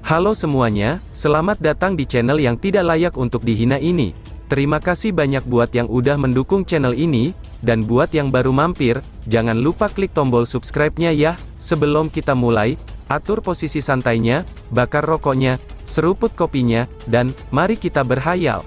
Halo semuanya, selamat datang di channel yang tidak layak untuk dihina ini. Terima kasih banyak buat yang udah mendukung channel ini, dan buat yang baru mampir, jangan lupa klik tombol subscribe-nya ya. Sebelum kita mulai, atur posisi santainya, bakar rokoknya, seruput kopinya, dan mari kita berhayal.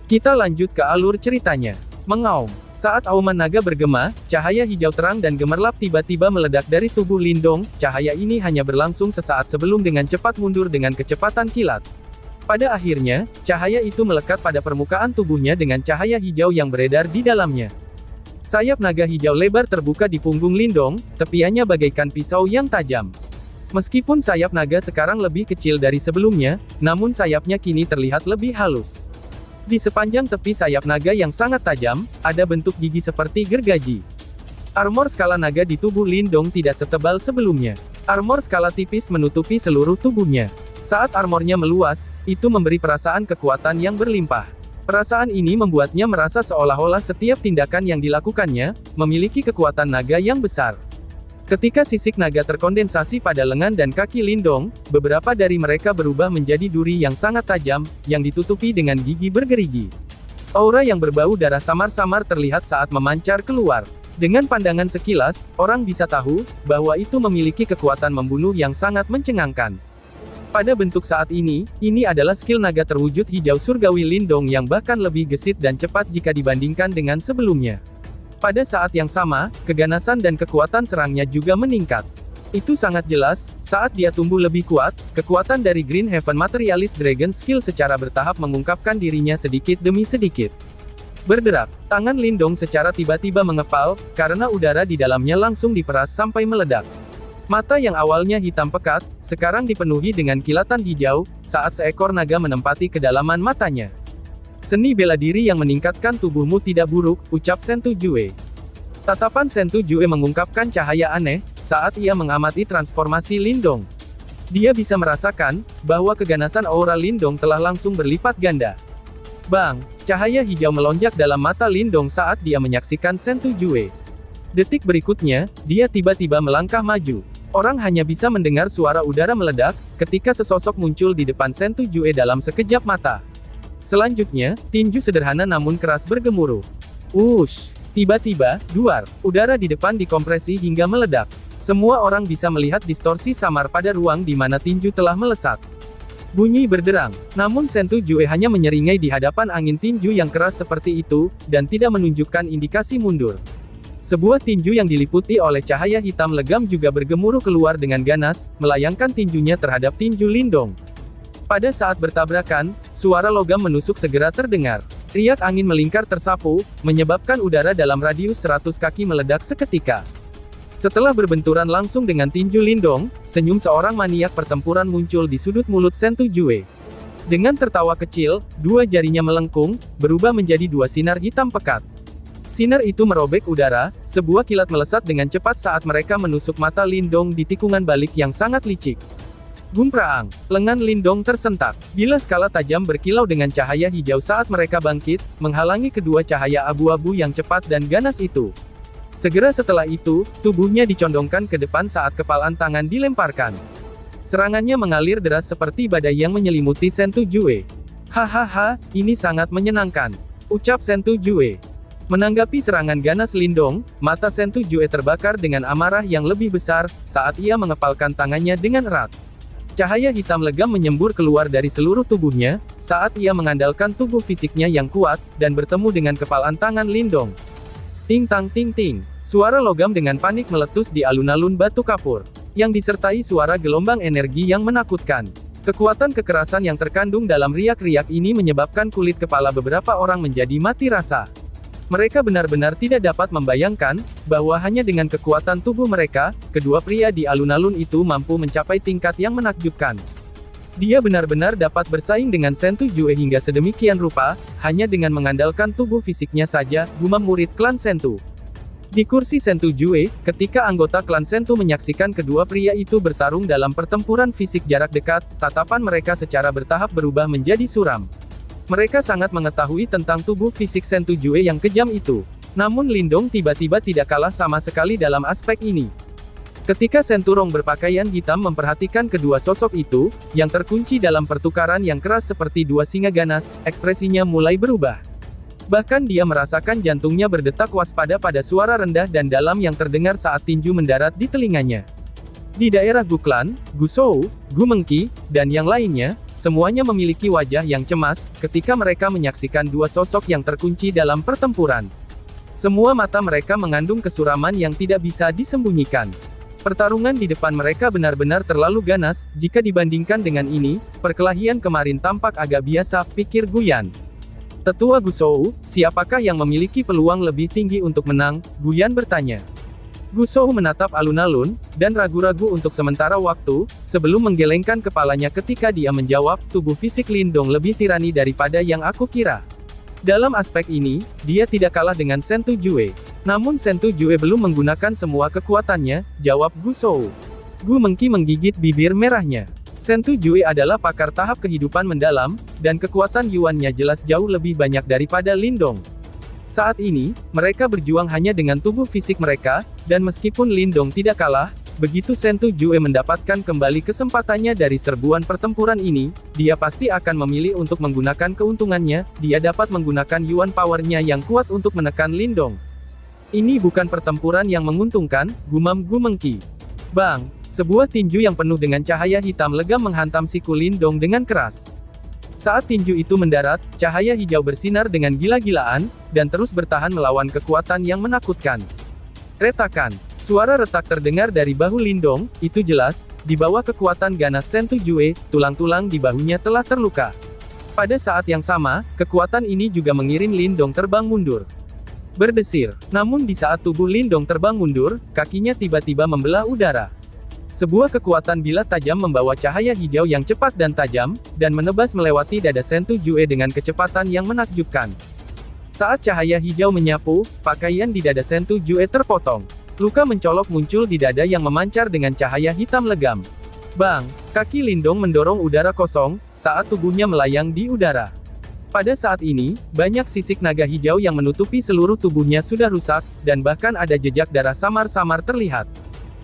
Kita lanjut ke alur ceritanya. Mengaum. Saat auman naga bergema, cahaya hijau terang dan gemerlap tiba-tiba meledak dari tubuh Lindong. Cahaya ini hanya berlangsung sesaat sebelum dengan cepat mundur dengan kecepatan kilat. Pada akhirnya, cahaya itu melekat pada permukaan tubuhnya dengan cahaya hijau yang beredar di dalamnya. Sayap naga hijau lebar terbuka di punggung Lindong, tepiannya bagaikan pisau yang tajam. Meskipun sayap naga sekarang lebih kecil dari sebelumnya, namun sayapnya kini terlihat lebih halus. Di sepanjang tepi sayap naga yang sangat tajam, ada bentuk gigi seperti gergaji. Armor skala naga di tubuh Lindong tidak setebal sebelumnya. Armor skala tipis menutupi seluruh tubuhnya. Saat armornya meluas, itu memberi perasaan kekuatan yang berlimpah. Perasaan ini membuatnya merasa seolah-olah setiap tindakan yang dilakukannya, memiliki kekuatan naga yang besar. Ketika sisik naga terkondensasi pada lengan dan kaki Lindong, beberapa dari mereka berubah menjadi duri yang sangat tajam, yang ditutupi dengan gigi bergerigi. Aura yang berbau darah samar-samar terlihat saat memancar keluar. Dengan pandangan sekilas, orang bisa tahu, bahwa itu memiliki kekuatan membunuh yang sangat mencengangkan. Pada bentuk saat ini adalah skill naga terwujud hijau surgawi Lindong yang bahkan lebih gesit dan cepat jika dibandingkan dengan sebelumnya. Pada saat yang sama, keganasan dan kekuatan serangnya juga meningkat. Itu sangat jelas, saat dia tumbuh lebih kuat, kekuatan dari Green Heaven Materialist Dragon Skill secara bertahap mengungkapkan dirinya sedikit demi sedikit. Berderak, tangan Lindong secara tiba-tiba mengepal, karena udara di dalamnya langsung diperas sampai meledak. Mata yang awalnya hitam pekat, sekarang dipenuhi dengan kilatan hijau, saat seekor naga menempati kedalaman matanya. Seni bela diri yang meningkatkan tubuhmu tidak buruk, ucap Sentu Jue. Tatapan Sentu Jue mengungkapkan cahaya aneh, saat ia mengamati transformasi Lindong. Dia bisa merasakan, bahwa keganasan aura Lindong telah langsung berlipat ganda. Bang! Cahaya hijau melonjak dalam mata Lindong saat dia menyaksikan Sentu Jue. Detik berikutnya, dia tiba-tiba melangkah maju. Orang hanya bisa mendengar suara udara meledak, ketika sesosok muncul di depan Sentu Jue dalam sekejap mata. Selanjutnya, tinju sederhana namun keras bergemuruh. Wush! Tiba-tiba, duar, udara di depan dikompresi hingga meledak. Semua orang bisa melihat distorsi samar pada ruang di mana tinju telah melesat. Bunyi berderang, namun Sentu Jue hanya menyeringai di hadapan angin tinju yang keras seperti itu, dan tidak menunjukkan indikasi mundur. Sebuah tinju yang diliputi oleh cahaya hitam legam juga bergemuruh keluar dengan ganas, melayangkan tinjunya terhadap tinju Lindong. Pada saat bertabrakan, suara logam menusuk segera terdengar. Riak angin melingkar tersapu, menyebabkan udara dalam radius 100 kaki meledak seketika. Setelah berbenturan langsung dengan tinju Lindong, senyum seorang maniak pertempuran muncul di sudut mulut Sentu Jue. Dengan tertawa kecil, dua jarinya melengkung, berubah menjadi dua sinar hitam pekat. Sinar itu merobek udara, sebuah kilat melesat dengan cepat saat mereka menusuk mata Lindong di tikungan balik yang sangat licik. Gumpraang, lengan Lindong tersentak. Bila skala tajam berkilau dengan cahaya hijau saat mereka bangkit, menghalangi kedua cahaya abu-abu yang cepat dan ganas itu. Segera setelah itu, tubuhnya dicondongkan ke depan saat kepalan tangan dilemparkan. Serangannya mengalir deras seperti badai yang menyelimuti Sentu Jue. Hahaha, ini sangat menyenangkan, ucap Sentu Jue. Menanggapi serangan ganas Lindong, mata Sentu Jue terbakar dengan amarah yang lebih besar, saat ia mengepalkan tangannya dengan erat. Cahaya hitam legam menyembur keluar dari seluruh tubuhnya, saat ia mengandalkan tubuh fisiknya yang kuat, dan bertemu dengan kepalan tangan Lindong. Ting-tang ting-ting, suara logam dengan panik meletus di alun-alun batu kapur, yang disertai suara gelombang energi yang menakutkan. Kekuatan kekerasan yang terkandung dalam riak-riak ini menyebabkan kulit kepala beberapa orang menjadi mati rasa. Mereka benar-benar tidak dapat membayangkan, bahwa hanya dengan kekuatan tubuh mereka, kedua pria di alun-alun itu mampu mencapai tingkat yang menakjubkan. Dia benar-benar dapat bersaing dengan Sentu Jue hingga sedemikian rupa, hanya dengan mengandalkan tubuh fisiknya saja, gumam murid klan Sentu. Di kursi Sentu Jue, ketika anggota klan Sentu menyaksikan kedua pria itu bertarung dalam pertempuran fisik jarak dekat, tatapan mereka secara bertahap berubah menjadi suram. Mereka sangat mengetahui tentang tubuh fisik Sentu Jue yang kejam itu. Namun Lindong tiba-tiba tidak kalah sama sekali dalam aspek ini. Ketika Senturong berpakaian hitam memperhatikan kedua sosok itu, yang terkunci dalam pertukaran yang keras seperti dua singa ganas, ekspresinya mulai berubah. Bahkan dia merasakan jantungnya berdetak waspada pada suara rendah dan dalam yang terdengar saat tinju mendarat di telinganya. Di daerah Guklan, Gusou, Gumengki, dan yang lainnya, semuanya memiliki wajah yang cemas, ketika mereka menyaksikan dua sosok yang terkunci dalam pertempuran. Semua mata mereka mengandung kesuraman yang tidak bisa disembunyikan. Pertarungan di depan mereka benar-benar terlalu ganas, jika dibandingkan dengan ini, perkelahian kemarin tampak agak biasa, pikir Guyan. Tetua Gusou, siapakah yang memiliki peluang lebih tinggi untuk menang? Guyan bertanya. Gusou menatap alun-alun, dan ragu-ragu untuk sementara waktu, sebelum menggelengkan kepalanya ketika dia menjawab, tubuh fisik Lindong lebih tirani daripada yang aku kira. Dalam aspek ini, dia tidak kalah dengan Sentu Jue. Namun Sentu Jue belum menggunakan semua kekuatannya, jawab Gusou. Gu Mengki menggigit bibir merahnya. Sentu Jue adalah pakar tahap kehidupan mendalam, dan kekuatan Yuan-nya jelas jauh lebih banyak daripada Lindong. Saat ini, mereka berjuang hanya dengan tubuh fisik mereka, dan meskipun Lindong tidak kalah, begitu Sentu Jue mendapatkan kembali kesempatannya dari serbuan pertempuran ini, dia pasti akan memilih untuk menggunakan keuntungannya, dia dapat menggunakan Yuan power-nya yang kuat untuk menekan Lindong. Ini bukan pertempuran yang menguntungkan, gumam Gu Mengki. Bang! Sebuah tinju yang penuh dengan cahaya hitam legam menghantam siku Lindong dengan keras. Saat tinju itu mendarat, cahaya hijau bersinar dengan gila-gilaan, dan terus bertahan melawan kekuatan yang menakutkan. Retakan. Suara retak terdengar dari bahu Lindong, itu jelas, di bawah kekuatan ganas Sentu Jue, tulang-tulang di bahunya telah terluka. Pada saat yang sama, kekuatan ini juga mengirim Lindong terbang mundur. Berdesir. Namun di saat tubuh Lindong terbang mundur, kakinya tiba-tiba membelah udara. Sebuah kekuatan bilah tajam membawa cahaya hijau yang cepat dan tajam, dan menebas melewati dada Sentu Jue dengan kecepatan yang menakjubkan. Saat cahaya hijau menyapu, pakaian di dada Sentu Jue terpotong. Luka mencolok muncul di dada yang memancar dengan cahaya hitam legam. Bang! Kaki Lindong mendorong udara kosong, saat tubuhnya melayang di udara. Pada saat ini, banyak sisik naga hijau yang menutupi seluruh tubuhnya sudah rusak, dan bahkan ada jejak darah samar-samar terlihat.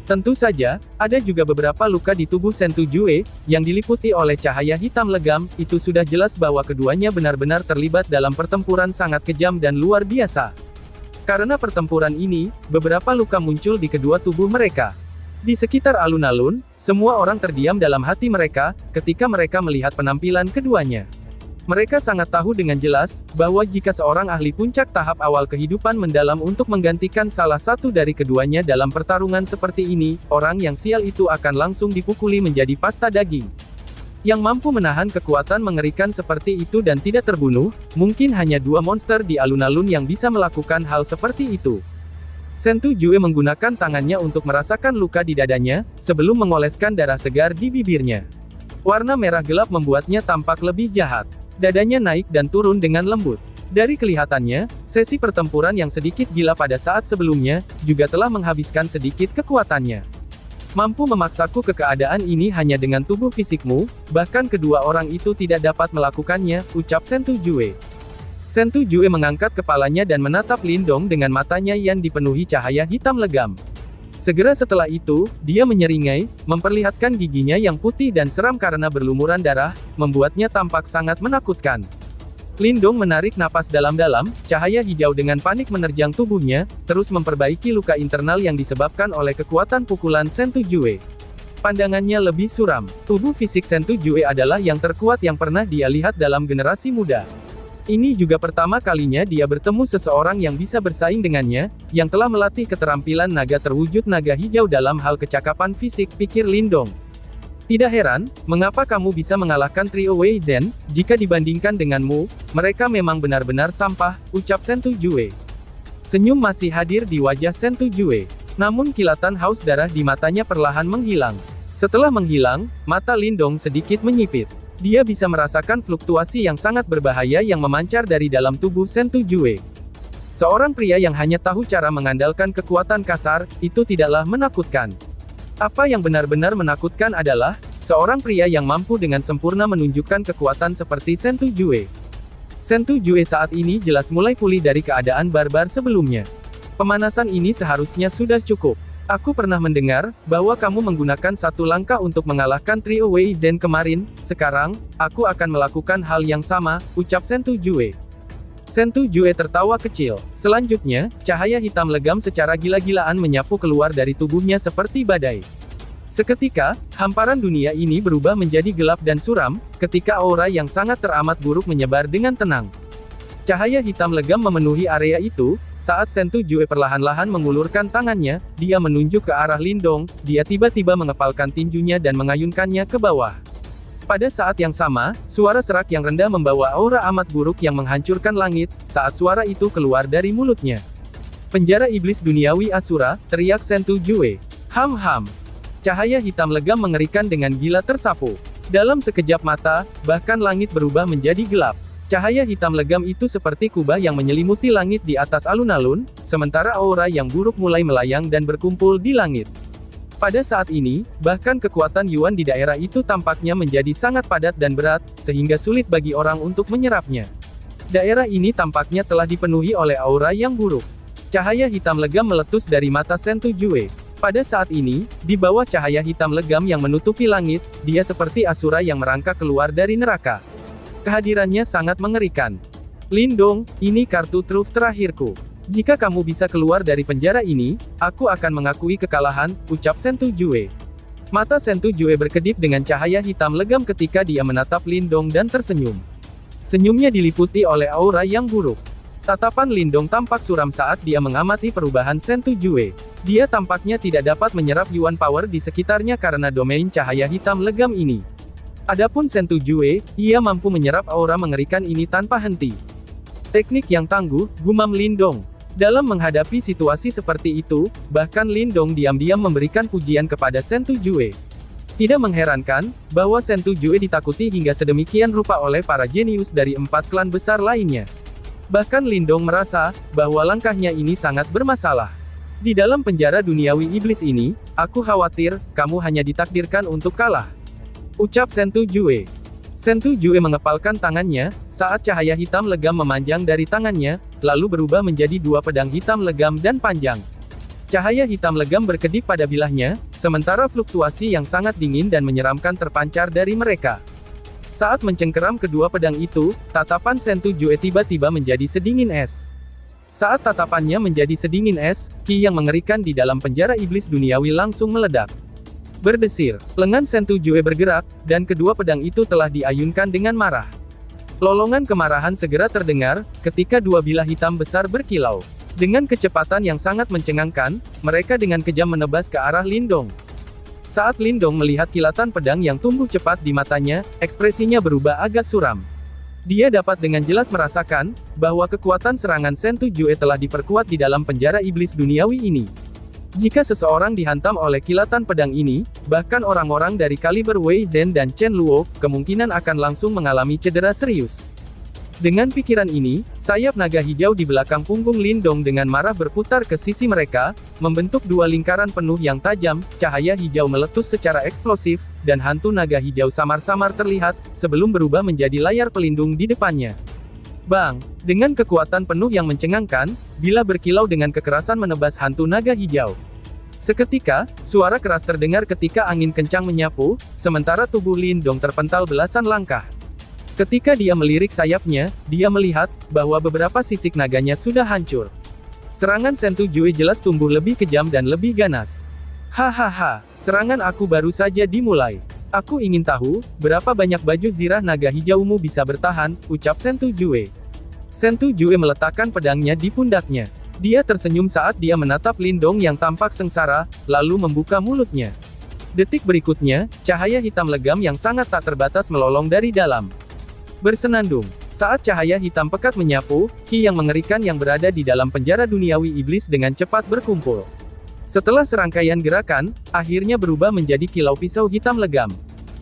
Tentu saja, ada juga beberapa luka di tubuh Sentu Jue, yang diliputi oleh cahaya hitam legam, itu sudah jelas bahwa keduanya benar-benar terlibat dalam pertempuran sangat kejam dan luar biasa. Karena pertempuran ini, beberapa luka muncul di kedua tubuh mereka. Di sekitar alun-alun, semua orang terdiam dalam hati mereka, ketika mereka melihat penampilan keduanya. Mereka sangat tahu dengan jelas, bahwa jika seorang ahli puncak tahap awal kehidupan mendalam untuk menggantikan salah satu dari keduanya dalam pertarungan seperti ini, orang yang sial itu akan langsung dipukuli menjadi pasta daging. Yang mampu menahan kekuatan mengerikan seperti itu dan tidak terbunuh, mungkin hanya dua monster di alun-alun yang bisa melakukan hal seperti itu. Sentu Jue menggunakan tangannya untuk merasakan luka di dadanya, sebelum mengoleskan darah segar di bibirnya. Warna merah gelap membuatnya tampak lebih jahat. Dadanya naik dan turun dengan lembut. Dari kelihatannya, sesi pertempuran yang sedikit gila pada saat sebelumnya, juga telah menghabiskan sedikit kekuatannya. Mampu memaksaku ke keadaan ini hanya dengan tubuh fisikmu, bahkan kedua orang itu tidak dapat melakukannya, ucap Sentu Jue. Sentu Jue mengangkat kepalanya dan menatap Lindong dengan matanya yang dipenuhi cahaya hitam legam. Segera setelah itu, dia menyeringai, memperlihatkan giginya yang putih dan seram karena berlumuran darah, membuatnya tampak sangat menakutkan. Lindong menarik napas dalam-dalam, cahaya hijau dengan panik menerjang tubuhnya, terus memperbaiki luka internal yang disebabkan oleh kekuatan pukulan Sentu Jue. Pandangannya lebih suram. Tubuh fisik Sentu Jue adalah yang terkuat yang pernah dia lihat dalam generasi muda. Ini juga pertama kalinya dia bertemu seseorang yang bisa bersaing dengannya, yang telah melatih keterampilan naga terwujud naga hijau dalam hal kecakapan fisik, pikir Lindong. Tidak heran, mengapa kamu bisa mengalahkan trio Wei Zhen, jika dibandingkan denganmu, mereka memang benar-benar sampah, ucap Sentu Jue. Senyum masih hadir di wajah Sentu Jue. Namun kilatan haus darah di matanya perlahan menghilang. Setelah menghilang, mata Lindong sedikit menyipit. Dia bisa merasakan fluktuasi yang sangat berbahaya yang memancar dari dalam tubuh Sentu Jue. Seorang pria yang hanya tahu cara mengandalkan kekuatan kasar, itu tidaklah menakutkan. Apa yang benar-benar menakutkan adalah, seorang pria yang mampu dengan sempurna menunjukkan kekuatan seperti Sentu Jue. Sentu Jue saat ini jelas mulai pulih dari keadaan barbar sebelumnya. Pemanasan ini seharusnya sudah cukup. Aku pernah mendengar, bahwa kamu menggunakan satu langkah untuk mengalahkan trio Wei Zhen kemarin, sekarang, aku akan melakukan hal yang sama, ucap Sentu Jue. Sentu Jue tertawa kecil. Selanjutnya, cahaya hitam legam secara gila-gilaan menyapu keluar dari tubuhnya seperti badai. Seketika, hamparan dunia ini berubah menjadi gelap dan suram, ketika aura yang sangat teramat buruk menyebar dengan tenang. Cahaya hitam legam memenuhi area itu, saat Sentu Jue perlahan-lahan mengulurkan tangannya, dia menunjuk ke arah Lindong, dia tiba-tiba mengepalkan tinjunya dan mengayunkannya ke bawah. Pada saat yang sama, suara serak yang rendah membawa aura amat buruk yang menghancurkan langit, saat suara itu keluar dari mulutnya. Penjara iblis duniawi Asura, teriak Sentu Jue. Ham-ham. Cahaya hitam legam mengerikan dengan gila tersapu. Dalam sekejap mata, bahkan langit berubah menjadi gelap. Cahaya hitam legam itu seperti kubah yang menyelimuti langit di atas alun-alun, sementara aura yang buruk mulai melayang dan berkumpul di langit. Pada saat ini, bahkan kekuatan Yuan di daerah itu tampaknya menjadi sangat padat dan berat, sehingga sulit bagi orang untuk menyerapnya. Daerah ini tampaknya telah dipenuhi oleh aura yang buruk. Cahaya hitam legam meletus dari mata Sentu Jue. Pada saat ini, di bawah cahaya hitam legam yang menutupi langit, dia seperti Asura yang merangkak keluar dari neraka. Kehadirannya sangat mengerikan. Lindong, ini kartu truf terakhirku. Jika kamu bisa keluar dari penjara ini, aku akan mengakui kekalahan, ucap Sentu Jue. Mata Sentu Jue berkedip dengan cahaya hitam legam ketika dia menatap Lindong dan tersenyum. Senyumnya diliputi oleh aura yang buruk. Tatapan Lindong tampak suram saat dia mengamati perubahan Sentu Jue. Dia tampaknya tidak dapat menyerap Yuan Power di sekitarnya karena domain cahaya hitam legam ini. Adapun Sentu Jue, ia mampu menyerap aura mengerikan ini tanpa henti. Teknik yang tangguh, gumam Lindong. Dalam menghadapi situasi seperti itu, bahkan Lindong diam-diam memberikan pujian kepada Sentu Jue. Tidak mengherankan, bahwa Sentu Jue ditakuti hingga sedemikian rupa oleh para jenius dari 4 klan besar lainnya. Bahkan Lindong merasa, bahwa langkahnya ini sangat bermasalah. Di dalam penjara duniawi iblis ini, aku khawatir, kamu hanya ditakdirkan untuk kalah. Ucap Sentu Jue. Sentu Jue mengepalkan tangannya, saat cahaya hitam legam memanjang dari tangannya, lalu berubah menjadi 2 pedang hitam legam dan panjang. Cahaya hitam legam berkedip pada bilahnya, sementara fluktuasi yang sangat dingin dan menyeramkan terpancar dari mereka. Saat mencengkeram kedua pedang itu, tatapan Sentu Jue tiba-tiba menjadi sedingin es. Saat tatapannya menjadi sedingin es, ki yang mengerikan di dalam penjara iblis duniawi langsung meledak. Berdesir, lengan Sentu Jue bergerak, dan kedua pedang itu telah diayunkan dengan marah. Lolongan kemarahan segera terdengar, ketika 2 bilah hitam besar berkilau. Dengan kecepatan yang sangat mencengangkan, mereka dengan kejam menebas ke arah Lindong. Saat Lindong melihat kilatan pedang yang tumbuh cepat di matanya, ekspresinya berubah agak suram. Dia dapat dengan jelas merasakan, bahwa kekuatan serangan Sentu Jue telah diperkuat di dalam penjara iblis duniawi ini. Jika seseorang dihantam oleh kilatan pedang ini, bahkan orang-orang dari kaliber Wei Zhen dan Chen Luo, kemungkinan akan langsung mengalami cedera serius. Dengan pikiran ini, sayap naga hijau di belakang punggung Lindong dengan marah berputar ke sisi mereka, membentuk 2 lingkaran penuh yang tajam, cahaya hijau meletus secara eksplosif, dan hantu naga hijau samar-samar terlihat, sebelum berubah menjadi layar pelindung di depannya. Bang! Dengan kekuatan penuh yang mencengangkan, bila berkilau dengan kekerasan menebas hantu naga hijau. Seketika, suara keras terdengar ketika angin kencang menyapu, sementara tubuh Lindong terpental belasan langkah. Ketika dia melirik sayapnya, dia melihat, bahwa beberapa sisik naganya sudah hancur. Serangan Sentu Jue jelas tumbuh lebih kejam dan lebih ganas. Hahaha, serangan aku baru saja dimulai. Aku ingin tahu, berapa banyak baju zirah naga hijaumu bisa bertahan, ucap Sentu Jue. Sentu Jue meletakkan pedangnya di pundaknya. Dia tersenyum saat dia menatap Lindong yang tampak sengsara, lalu membuka mulutnya. Detik berikutnya, cahaya hitam legam yang sangat tak terbatas melolong dari dalam. Bersenandung. Saat cahaya hitam pekat menyapu, ki yang mengerikan yang berada di dalam penjara duniawi iblis dengan cepat berkumpul. Setelah serangkaian gerakan, akhirnya berubah menjadi kilau pisau hitam legam.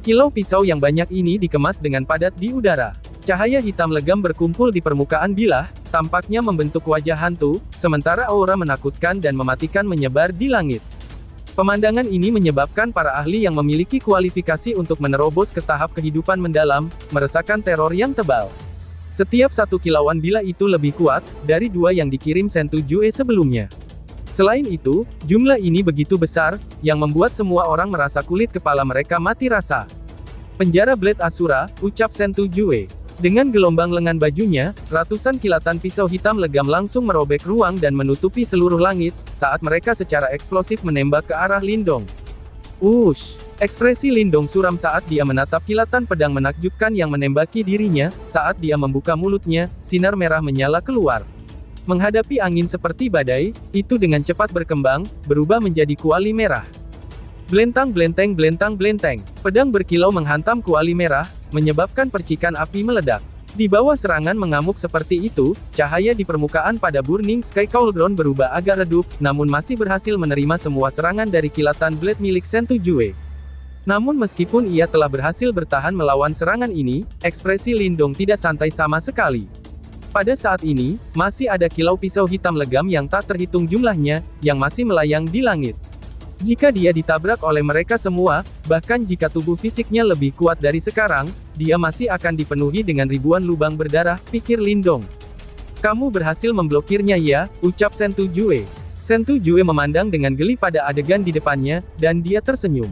Kilau pisau yang banyak ini dikemas dengan padat di udara. Cahaya hitam legam berkumpul di permukaan bilah, tampaknya membentuk wajah hantu, sementara aura menakutkan dan mematikan menyebar di langit. Pemandangan ini menyebabkan para ahli yang memiliki kualifikasi untuk menerobos ke tahap kehidupan mendalam, merasakan teror yang tebal. Setiap satu kilauan bila itu lebih kuat dari dua yang dikirim Sentu Jue sebelumnya. Selain itu, jumlah ini begitu besar, yang membuat semua orang merasa kulit kepala mereka mati rasa. Penjara Blade Asura, ucap Sentu Jue. Dengan gelombang lengan bajunya, ratusan kilatan pisau hitam legam langsung merobek ruang dan menutupi seluruh langit, saat mereka secara eksplosif menembak ke arah Lindong. Wush! Ekspresi Lindong suram saat dia menatap kilatan pedang menakjubkan yang menembaki dirinya, saat dia membuka mulutnya, sinar merah menyala keluar. Menghadapi angin seperti badai, itu dengan cepat berkembang, berubah menjadi kuali merah. Blentang blenteng blentang blenteng. Pedang berkilau menghantam kuali merah, menyebabkan percikan api meledak. Di bawah serangan mengamuk seperti itu, cahaya di permukaan pada Burning Sky Cauldron berubah agak redup, namun masih berhasil menerima semua serangan dari kilatan blade milik Sentu Jue. Namun meskipun ia telah berhasil bertahan melawan serangan ini, ekspresi Lindong tidak santai sama sekali. Pada saat ini, masih ada kilau pisau hitam legam yang tak terhitung jumlahnya, yang masih melayang di langit. Jika dia ditabrak oleh mereka semua, bahkan jika tubuh fisiknya lebih kuat dari sekarang, dia masih akan dipenuhi dengan ribuan lubang berdarah, pikir Lindong. Kamu berhasil memblokirnya ya, ucap Sentu Jue. Sentu Jue memandang dengan geli pada adegan di depannya, dan dia tersenyum.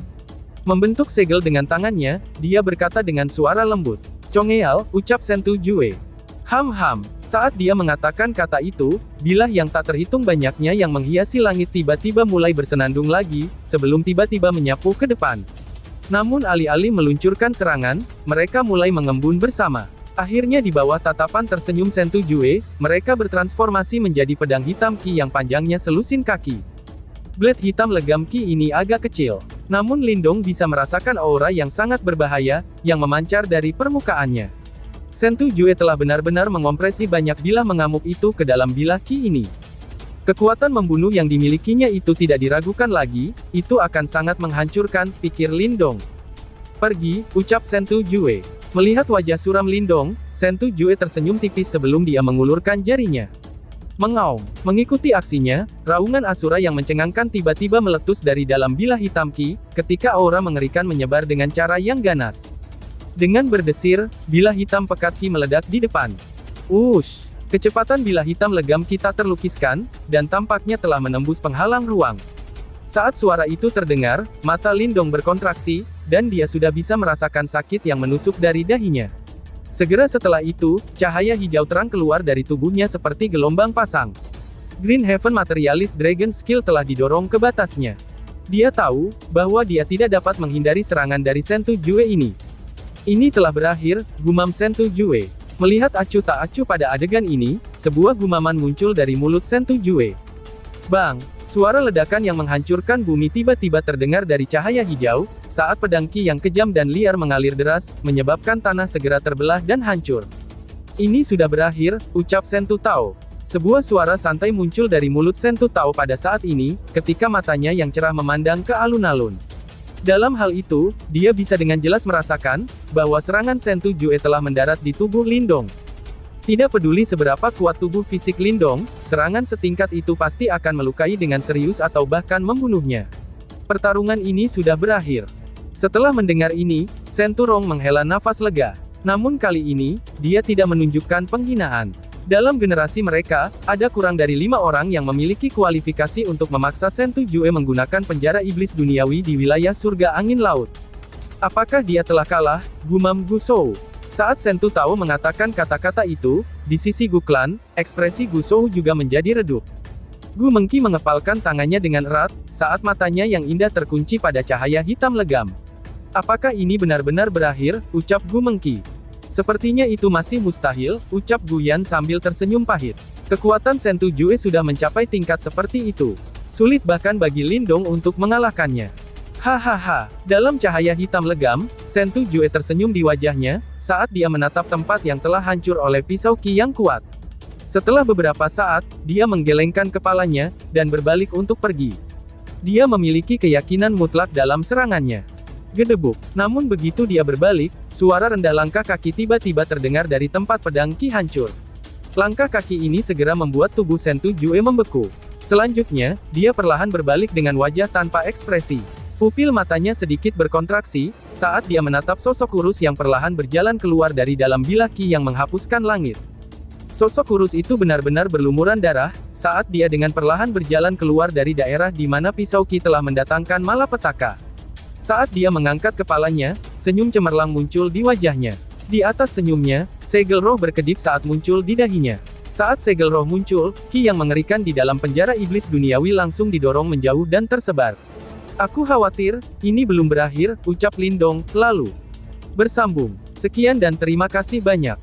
Membentuk segel dengan tangannya, dia berkata dengan suara lembut. Congeal, ucap Sentu Jue. Ham-ham. Saat dia mengatakan kata itu, bilah yang tak terhitung banyaknya yang menghiasi langit tiba-tiba mulai bersenandung lagi, sebelum tiba-tiba menyapu ke depan. Namun alih-alih meluncurkan serangan, mereka mulai mengembun bersama. Akhirnya di bawah tatapan tersenyum Sentu Jue, mereka bertransformasi menjadi pedang hitam Ki yang panjangnya selusin kaki. Blade hitam legam Ki ini agak kecil. Namun Lindong bisa merasakan aura yang sangat berbahaya, yang memancar dari permukaannya. Sentu Jue telah benar-benar mengompresi banyak bilah mengamuk itu ke dalam bilah Ki ini. Kekuatan membunuh yang dimilikinya itu tidak diragukan lagi, itu akan sangat menghancurkan, pikir Lindong. Pergi, ucap Sentu Jue. Melihat wajah suram Lindong, Sentu Jue tersenyum tipis sebelum dia mengulurkan jarinya. Mengaum. Mengikuti aksinya, raungan Asura yang mencengangkan tiba-tiba meletus dari dalam bilah hitam Ki, ketika aura mengerikan menyebar dengan cara yang ganas. Dengan berdesir, bilah hitam pekat Ki meledak di depan. Wush! Kecepatan bilah hitam legam Ki tak terlukiskan, dan tampaknya telah menembus penghalang ruang. Saat suara itu terdengar, mata Lindong berkontraksi, dan dia sudah bisa merasakan sakit yang menusuk dari dahinya. Segera setelah itu, cahaya hijau terang keluar dari tubuhnya seperti gelombang pasang. Green Heaven Materialist Dragon Skill telah didorong ke batasnya. Dia tahu, bahwa dia tidak dapat menghindari serangan dari Sentu Jue ini. Ini telah berakhir, gumam Sentu Jue. Melihat acuh tak acuh pada adegan ini, sebuah gumaman muncul dari mulut Sentu Jue. Bang! Suara ledakan yang menghancurkan bumi tiba-tiba terdengar dari cahaya hijau, saat pedang Ki yang kejam dan liar mengalir deras, menyebabkan tanah segera terbelah dan hancur. Ini sudah berakhir, ucap Sentu Tao. Sebuah suara santai muncul dari mulut Sentu Tao pada saat ini, ketika matanya yang cerah memandang ke alun-alun. Dalam hal itu, dia bisa dengan jelas merasakan, bahwa serangan Sentu Jue telah mendarat di tubuh Lindong. Tidak peduli seberapa kuat tubuh fisik Lindong, serangan setingkat itu pasti akan melukai dengan serius atau bahkan membunuhnya. Pertarungan ini sudah berakhir. Setelah mendengar ini, Sentu Rong menghela nafas lega. Namun kali ini, dia tidak menunjukkan penghinaan. Dalam generasi mereka, ada kurang dari 5 orang yang memiliki kualifikasi untuk memaksa Sentu Jue menggunakan penjara iblis duniawi di wilayah surga angin laut. Apakah dia telah kalah? Gumam Gu Shou. Saat Sentu Tao mengatakan kata-kata itu, di sisi Gu Clan, ekspresi Gu Shou juga menjadi redup. Gu Mengki mengepalkan tangannya dengan erat, saat matanya yang indah terkunci pada cahaya hitam legam. Apakah ini benar-benar berakhir? Ucap Gu Mengki. Sepertinya itu masih mustahil, ucap Gu Yan sambil tersenyum pahit. Kekuatan Sentu Jue sudah mencapai tingkat seperti itu. Sulit bahkan bagi Lindong untuk mengalahkannya. Hahaha, dalam cahaya hitam legam, Sentu Jue tersenyum di wajahnya, saat dia menatap tempat yang telah hancur oleh pisau Ki yang kuat. Setelah beberapa saat, dia menggelengkan kepalanya, dan berbalik untuk pergi. Dia memiliki keyakinan mutlak dalam serangannya. Gedebuk. Namun begitu dia berbalik, suara rendah langkah kaki tiba-tiba terdengar dari tempat pedang Ki hancur. Langkah kaki ini segera membuat tubuh Sentu Jue membeku. Selanjutnya, dia perlahan berbalik dengan wajah tanpa ekspresi. Pupil matanya sedikit berkontraksi, saat dia menatap sosok kurus yang perlahan berjalan keluar dari dalam bilah Ki yang menghapuskan langit. Sosok kurus itu benar-benar berlumuran darah, saat dia dengan perlahan berjalan keluar dari daerah di mana pisau Ki telah mendatangkan malapetaka. Saat dia mengangkat kepalanya, senyum cemerlang muncul di wajahnya. Di atas senyumnya, segel roh berkedip saat muncul di dahinya. Saat segel roh muncul, Ki yang mengerikan di dalam penjara iblis duniawi langsung didorong menjauh dan tersebar. Aku khawatir, ini belum berakhir, ucap Lindong, lalu bersambung. Sekian dan terima kasih banyak.